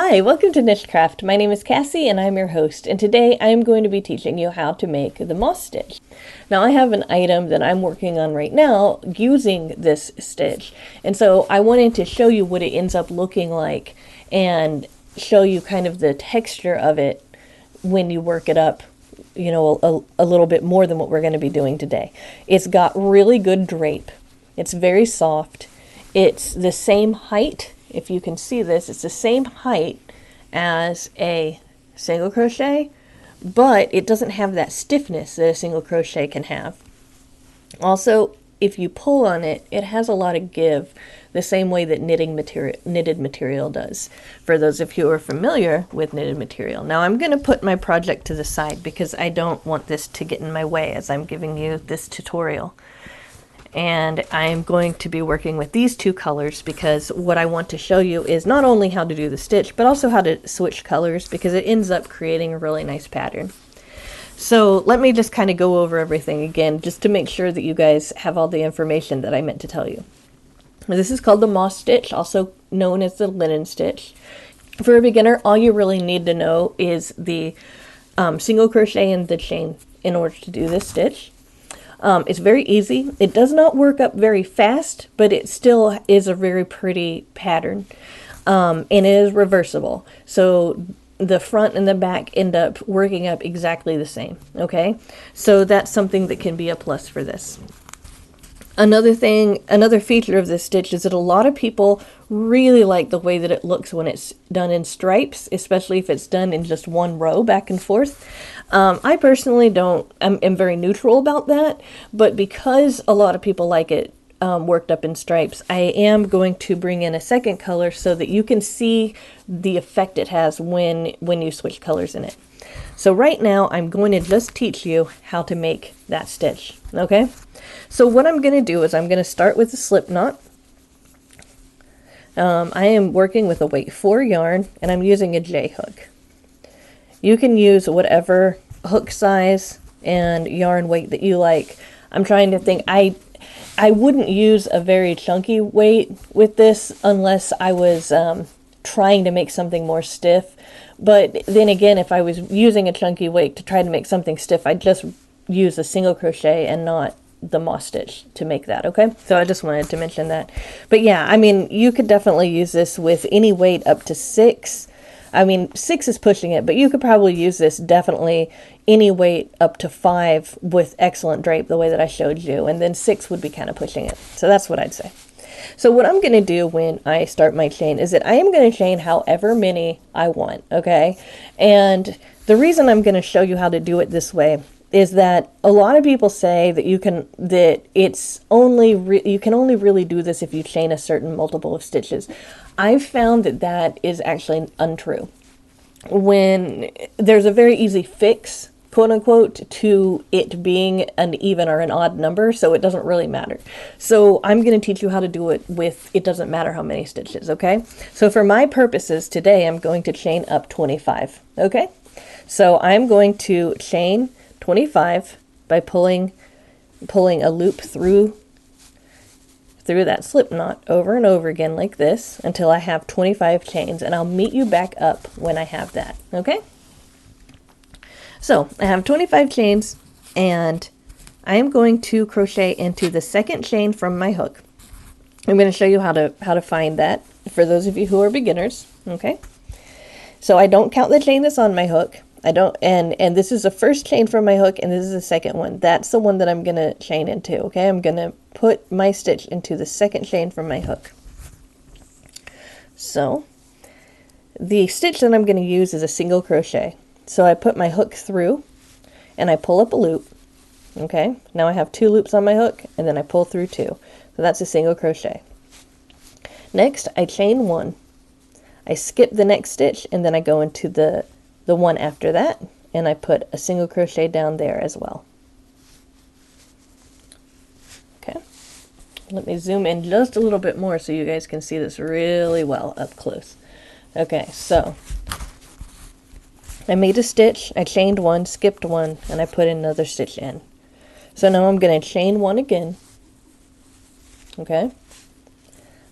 Hi, welcome to NicheCraft. My name is Kassi and I'm your host, and today I'm going to be teaching you how to make the moss stitch. Now I have an item that I'm working on right now using this stitch, and so I wanted to show you what it ends up looking like and show you kind of the texture of it when you work it up, you know, a little bit more than what we're going to be doing today. It's got really good drape. It's very soft. It's the same height. If you can see this, it's the same height as a single crochet, but it doesn't have that stiffness that a single crochet can have. Also, if you pull on it, it has a lot of give, the same way that knitted material does, for those of you who are familiar with knitted material. Now I'm going to put my project to the side because I don't want this to get in my way as I'm giving you this tutorial. And I'm going to be working with these two colors because what I want to show you is not only how to do the stitch, but also how to switch colors, because it ends up creating a really nice pattern. So let me just kind of go over everything again, just to make sure that you guys have all the information that I meant to tell you. This is called the moss stitch, also known as the linen stitch. For a beginner, all you really need to know is the single crochet and the chain in order to do this stitch. It's very easy. It does not work up very fast, but it still is a very pretty pattern. And it is reversible. So the front and the back end up working up exactly the same. Okay? So that's something that can be a plus for this. Another feature of this stitch is that a lot of people really like the way that it looks when it's done in stripes, especially if it's done in just one row back and forth. I personally am very neutral about that, but because a lot of people like it worked up in stripes, I am going to bring in a second color so that you can see the effect it has when you switch colors in it. So right now I'm going to just teach you how to make that stitch, okay? So what I'm going to do is I'm going to start with a slip knot. I am working with a weight 4 yarn, and I'm using a J hook. You can use whatever hook size and yarn weight that you like. I'm trying to think. I wouldn't use a very chunky weight with this unless I was trying to make something more stiff. But then again, if I was using a chunky weight to try to make something stiff, I'd just use a single crochet and not the moss stitch to make that, okay? So I just wanted to mention that. But yeah, I mean, you could definitely use this with any weight up to 6. I mean, 6 is pushing it, but you could probably use this definitely any weight up to 5 with excellent drape, the way that I showed you, and then 6 would be kind of pushing it. So that's what I'd say. So what I'm going to do when I start my chain is that I am going to chain however many I want, okay? And the reason I'm going to show you how to do it this way is that a lot of people say that you can only really do this if you chain a certain multiple of stitches. I've found that that is actually untrue. When there's a very easy fix, quote unquote, to it being an even or an odd number, so it doesn't really matter. So I'm going to teach you how to do it with it doesn't matter how many stitches, okay? So for my purposes today, I'm going to chain up 25, okay? So I'm going to chain 25 by pulling a loop through that slip knot over and over again like this until I have 25 chains, and I'll meet you back up when I have that, okay? So I have 25 chains, and I am going to crochet into the second chain from my hook. I'm going to show you how to find that for those of you who are beginners, okay? So I don't count the chain that's on my hook. I don't, and this is the first chain from my hook, and this is the second one. That's the one that I'm going to chain into, okay? I'm going to put my stitch into the second chain from my hook. So the stitch that I'm going to use is a single crochet. So I put my hook through, and I pull up a loop, okay? Now I have 2 loops on my hook, and then I pull through 2. So that's a single crochet. Next, I chain 1. I skip the next stitch, and then I go into the one after that, and I put a single crochet down there as well. Okay, let me zoom in just a little bit more so you guys can see this really well up close. Okay, so I made a stitch, I chained 1, skipped 1, and I put another stitch in. So now I'm going to chain 1 again. Okay, I'm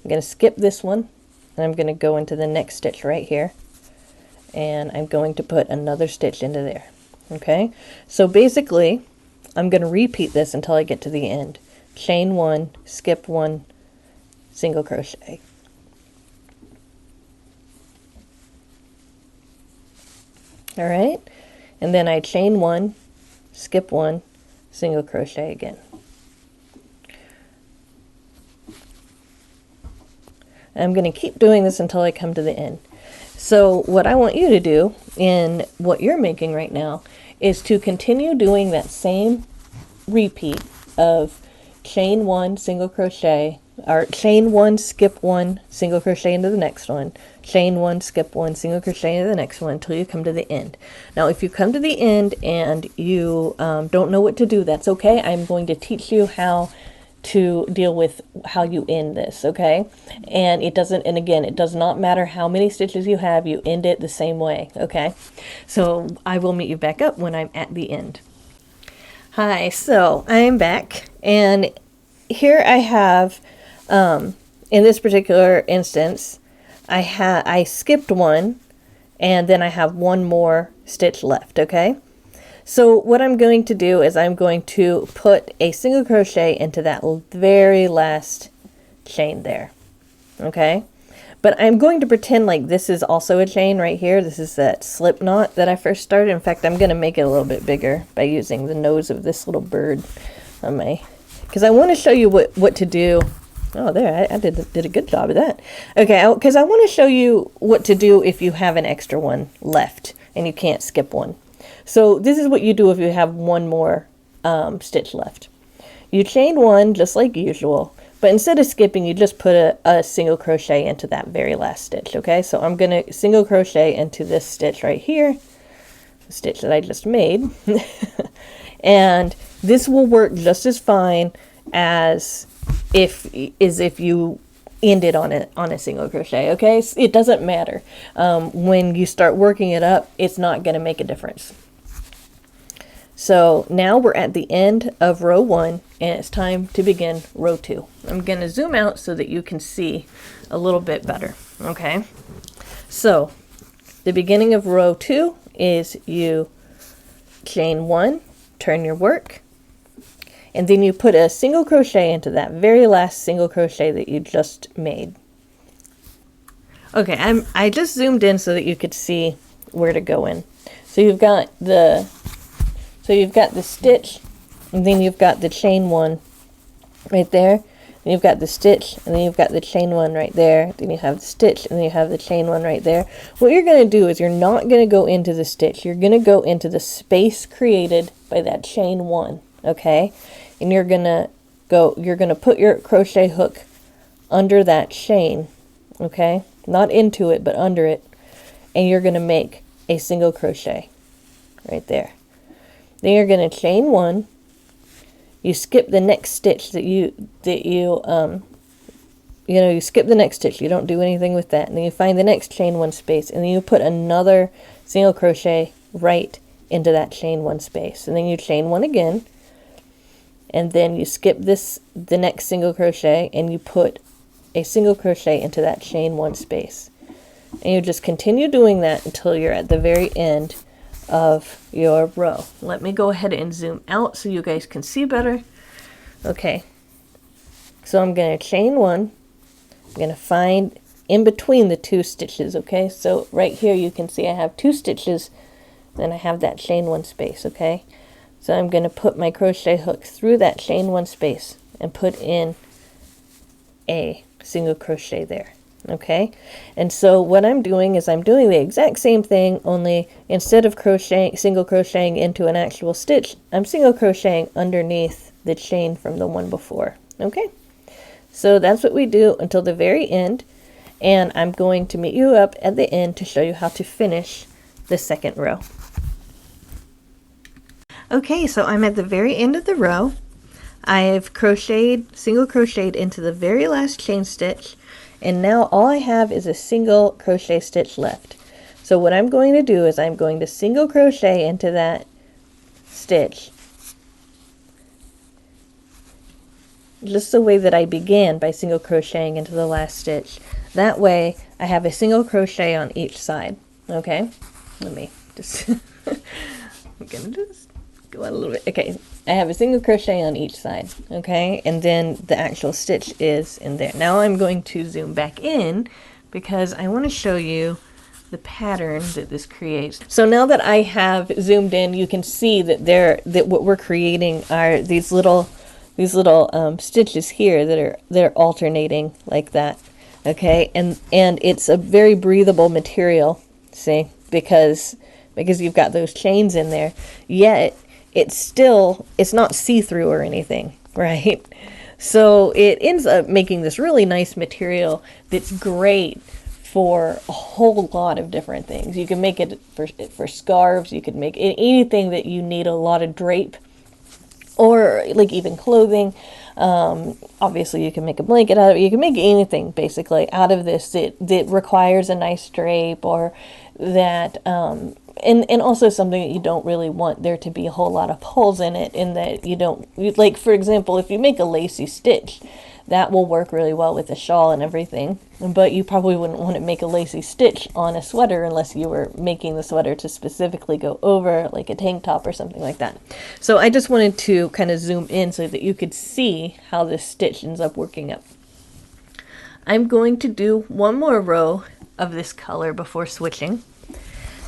going to skip this one, and I'm going to go into the next stitch right here. and I'm going to put another stitch into there. Okay, so basically I'm going to repeat this until I get to the end. Chain 1, skip 1, single crochet. All right, and then I chain 1, skip 1, single crochet again. I'm going to keep doing this until I come to the end. So what I want you to do in what you're making right now is to continue doing that same repeat of chain 1, single crochet, or chain 1, skip 1, single crochet into the next one, chain 1, skip 1, single crochet into the next one until you come to the end. Now if you come to the end and you don't know what to do, that's okay. I'm going to teach you how to deal with how you end this, okay? And it doesn't, and again, it does not matter how many stitches you have, you end it the same way, okay? So I will meet you back up when I'm at the end. Hi, so I'm back, and here I have, in this particular instance, I skipped one, and then I have one more stitch left, okay? So what I'm going to do is I'm going to put a single crochet into that very last chain there, okay? But I'm going to pretend like this is also a chain right here. This is that slip knot that I first started. In fact, I'm going to make it a little bit bigger by using the nose of this little bird on my, because I want to show you what to do. Oh, there, I did a good job of that. Okay, because I want to show you what to do if you have an extra one left and you can't skip one. So this is what you do if you have one more stitch left. You chain 1 just like usual, but instead of skipping, you just put a single crochet into that very last stitch, okay? So I'm going to single crochet into this stitch right here, the stitch that I just made. And this will work just as fine as if you ended on a single crochet, okay? It doesn't matter. When you start working it up, it's not going to make a difference. So now we're at the end of row 1, and it's time to begin row 2. I'm going to zoom out so that you can see a little bit better, okay? So the beginning of row 2 is you chain 1, turn your work, and then you put a single crochet into that very last single crochet that you just made. Okay, I just zoomed in so that you could see where to go in. So you've got the stitch, and then you've got the chain 1 right there, and you've got the stitch, and then you've got the chain 1 right there, then you have the stitch, and then you have the chain 1 right there. What you're going to do is you're not going to go into the stitch, you're going to go into the space created by that chain 1, okay? And you're going to put your crochet hook under that chain, okay? Not into it, but under it, and you're going to make a single crochet right there. Then you're going to chain 1. You skip the next stitch you skip the next stitch. You don't do anything with that. And then you find the next chain 1 space, and then you put another single crochet right into that chain 1 space. And then you chain 1 again, and then you skip the next single crochet, and you put a single crochet into that chain 1 space. And you just continue doing that until you're at the very end of your row. Let me go ahead and zoom out so you guys can see better. Okay, so I'm going to chain 1. I'm going to find in between the 2 stitches, okay? So right here you can see I have 2 stitches, then I have that chain 1 space, okay? So I'm going to put my crochet hook through that chain 1 space and put in a single crochet there. Okay, and so what I'm doing is I'm doing the exact same thing, only instead of single crocheting into an actual stitch, I'm single crocheting underneath the chain from the one before. Okay, so that's what we do until the very end, and I'm going to meet you up at the end to show you how to finish the second row. Okay, so I'm at the very end of the row. I've single crocheted into the very last chain stitch, and now all I have is a single crochet stitch left. So what I'm going to do is I'm going to single crochet into that stitch just the way that I began, by single crocheting into the last stitch. That way I have a single crochet on each side. Okay, let me just, I'm gonna just go out a little bit. Okay, I have a single crochet on each side, okay, and then the actual stitch is in there. Now I'm going to zoom back in because I want to show you the pattern that this creates. So now that I have zoomed in, you can see that what we're creating are these little stitches here that are alternating like that. Okay, and it's a very breathable material, see, because you've got those chains in there, yet it's not see-through or anything, right? So it ends up making this really nice material that's great for a whole lot of different things. You can make it for scarves, you could make it anything that you need a lot of drape, or like even clothing. Obviously you can make a blanket out of it. You can make anything basically out of this that requires a nice drape, or that and also something that you don't really want there to be a whole lot of holes in it, in that you don't, like for example, if you make a lacy stitch, that will work really well with a shawl and everything, but you probably wouldn't want to make a lacy stitch on a sweater unless you were making the sweater to specifically go over like a tank top or something like that. So I just wanted to kind of zoom in so that you could see how this stitch ends up working up. I'm going to do one more row of this color before switching.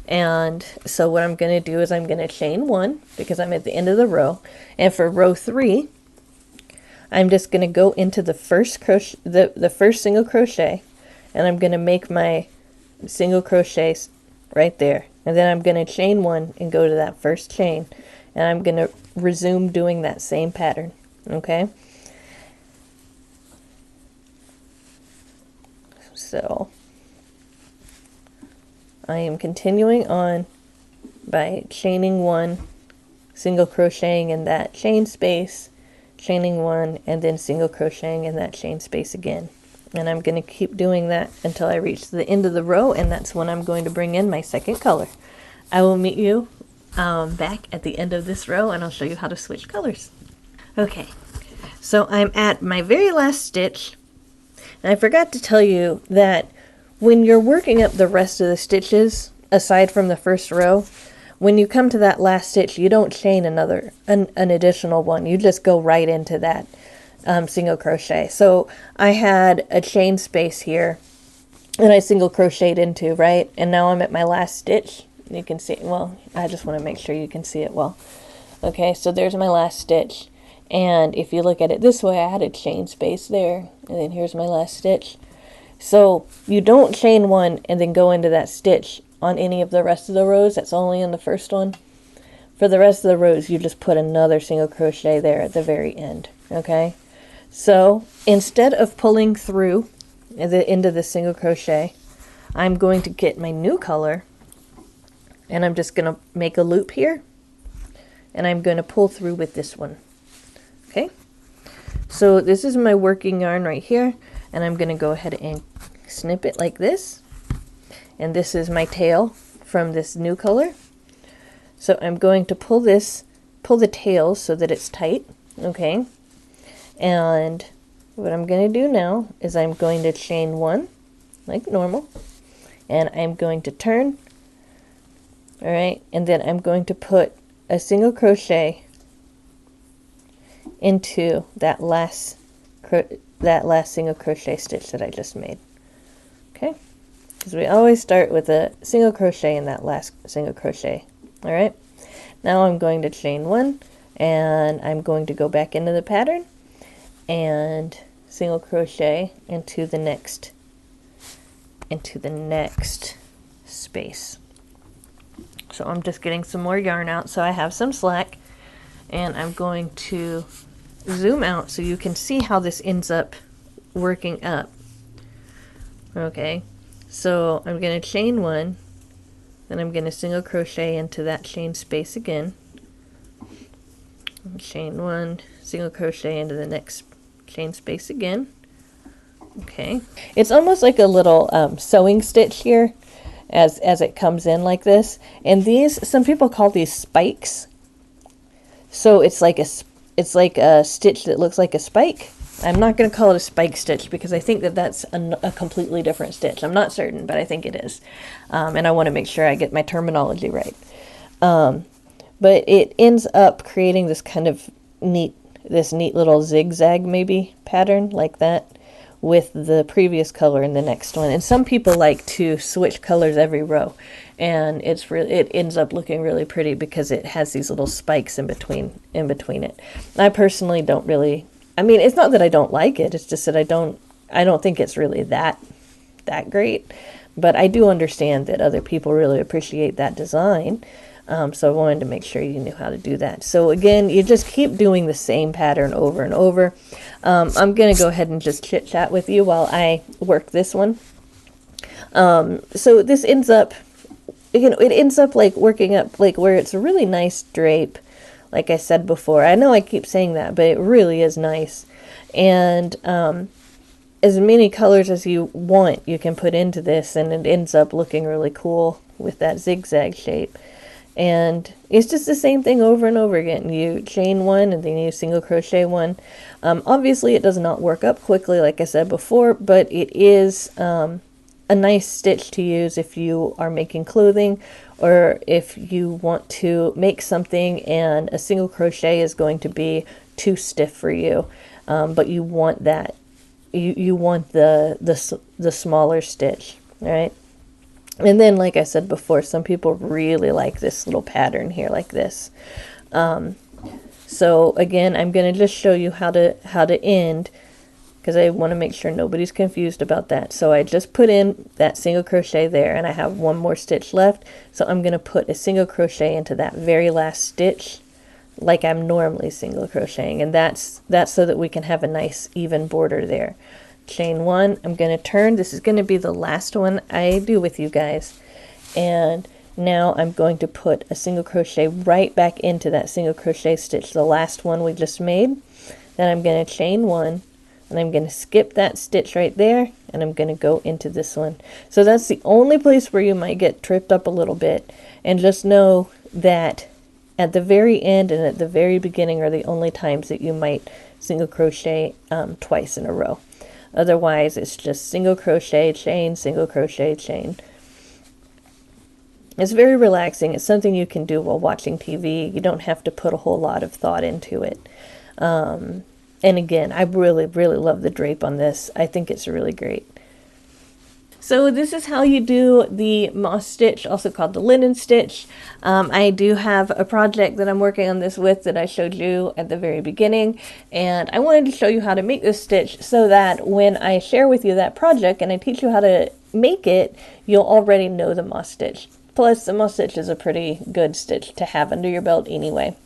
And so what I'm going to do is I'm going to chain one because I'm at the end of the row, and for row 3 I'm just going to go into the first crochet, the first single crochet, and I'm going to make my single crochets right there, and then I'm going to chain one and go to that first chain, and I'm going to resume doing that same pattern. Okay, so I am continuing on by chaining one, single crocheting in that chain space, chaining one, and then single crocheting in that chain space again. And I'm going to keep doing that until I reach the end of the row, and that's when I'm going to bring in my second color. I will meet you back at the end of this row, and I'll show you how to switch colors. Okay, so I'm at my very last stitch, and I forgot to tell you that when you're working up the rest of the stitches, aside from the first row, when you come to that last stitch, you don't chain an additional one. You just go right into that single crochet. So I had a chain space here and I single crocheted into, right? And now I'm at my last stitch. You can see it. Well, I just want to make sure you can see it well. Okay, so there's my last stitch. And if you look at it this way, I had a chain space there. And then here's my last stitch. So you don't chain one and then go into that stitch on any of the rest of the rows. That's only in the first one. For the rest of the rows, you just put another single crochet there at the very end. Okay, so instead of pulling through at the end of the single crochet, I'm going to get my new color, and I'm just going to make a loop here, and I'm going to pull through with this one. Okay, so this is my working yarn right here, and I'm going to go ahead and snip it like this. And this is my tail from this new color. So I'm going to pull the tail so that it's tight, okay? And what I'm going to do now is I'm going to chain one, like normal, and I'm going to turn, all right? And then I'm going to put a single crochet into that last single crochet stitch that I just made, okay? Because we always start with a single crochet in that last single crochet. All right, now I'm going to chain one, and I'm going to go back into the pattern and single crochet into the next space. So I'm just getting some more yarn out so I have some slack, and I'm going to zoom out so you can see how this ends up working up. Okay, so I'm going to chain one, then I'm going to single crochet into that chain space again, chain one, single crochet into the next chain space again. Okay, it's almost like a little sewing stitch here as it comes in like this, and these, some people call these spikes. So it's like a stitch that looks like a spike, I'm not going to call it a spike stitch because I think that that's a completely different stitch. I'm not certain, but I think it is. And I want to make sure I get my terminology right. But it ends up creating this kind of neat little zigzag maybe pattern like that with the previous color in the next one. And some people like to switch colors every row, and it ends up looking really pretty because it has these little spikes in between it. I personally don't really, I mean, it's not that I don't like it, it's just that I don't think it's really that great, but I do understand that other people really appreciate that design. So I wanted to make sure you knew how to do that. So again, you just keep doing the same pattern over and over. I'm going to go ahead and just chit chat with you while I work this one. So this ends up, it ends up like working up like where it's a really nice drape. Like I said before, I know I keep saying that, but it really is nice. And as many colors as you want, you can put into this, and it ends up looking really cool with that zigzag shape. And it's just the same thing over and over again. You chain one and then you single crochet one. Obviously it does not work up quickly like I said before, but it is a nice stitch to use if you are making clothing, or if you want to make something and a single crochet is going to be too stiff for you, but you want that, you want the smaller stitch, right? And then, like I said before, some people really like this little pattern here, like this. So again, I'm going to just show you how to end, because I want to make sure nobody's confused about that. So I just put in that single crochet there, and I have one more stitch left. So I'm going to put a single crochet into that very last stitch, like I'm normally single crocheting, and that's so that we can have a nice even border there. Chain one, I'm going to turn. This is going to be the last one I do with you guys, and now I'm going to put a single crochet right back into that single crochet stitch, the last one we just made. Then I'm going to chain one, and I'm going to skip that stitch right there, and I'm going to go into this one. So that's the only place where you might get tripped up a little bit, and just know that at the very end and at the very beginning are the only times that you might single crochet twice in a row. Otherwise, it's just single crochet, chain, single crochet, chain. It's very relaxing. It's something you can do while watching TV. You don't have to put a whole lot of thought into it. And again, I really, really love the drape on this. I think it's really great. So this is how you do the moss stitch, also called the linen stitch. I do have a project that I'm working on this with that I showed you at the very beginning, and I wanted to show you how to make this stitch so that when I share with you that project and I teach you how to make it, you'll already know the moss stitch. Plus, the moss stitch is a pretty good stitch to have under your belt anyway.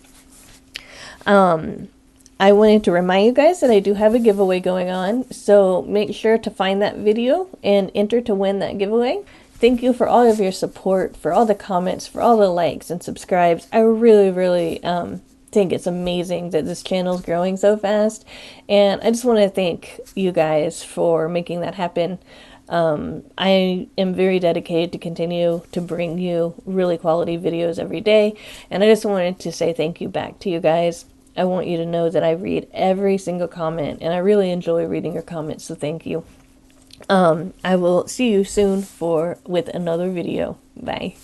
I wanted to remind you guys that I do have a giveaway going on, so make sure to find that video and enter to win that giveaway. Thank you for all of your support, for all the comments, for all the likes and subscribes. I really, really think it's amazing that this channel is growing so fast, and I just want to thank you guys for making that happen. I am very dedicated to continue to bring you really quality videos every day, and I just wanted to say thank you back to you guys. I want you to know that I read every single comment, and I really enjoy reading your comments, so thank you. I will see you soon with another video. Bye.